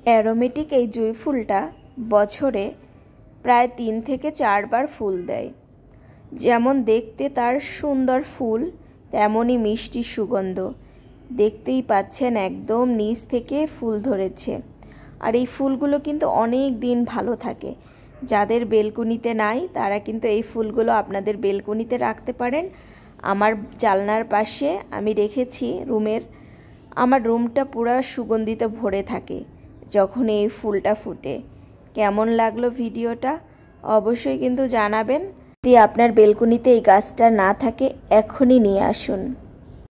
Aromatic এই জুঁই ফুলটা বছরে প্রায় 3 থেকে 4 বার ফুল দেয়। যেমন দেখতে তার সুন্দর ফুল, তেমনই মিষ্টি সুগন্ধ। দেখতেই পাচ্ছেন একদম নিচ থেকে ফুল ধরেছে। আর এই ফুলগুলো কিন্তু অনেক দিন ভালো থাকে। যাদের বেলকুনিতে নাই তারা কিন্তু এই ফুলগুলো আপনাদের বেলকুনিতে রাখতে পারেন। আমার জানলার পাশে আমি রেখেছি রুমের। আমার রুমটা পুরো সুগন্ধিত ভরে থাকে যখন এই ফুলটা ফুটে। কেমন লাগলো ভিডিওটা অবশ্যই কিন্তু জানাবেন। যদি আপনার বেলকুনিতে এই গাছটা না থাকে এখনই নিয়ে আসুন।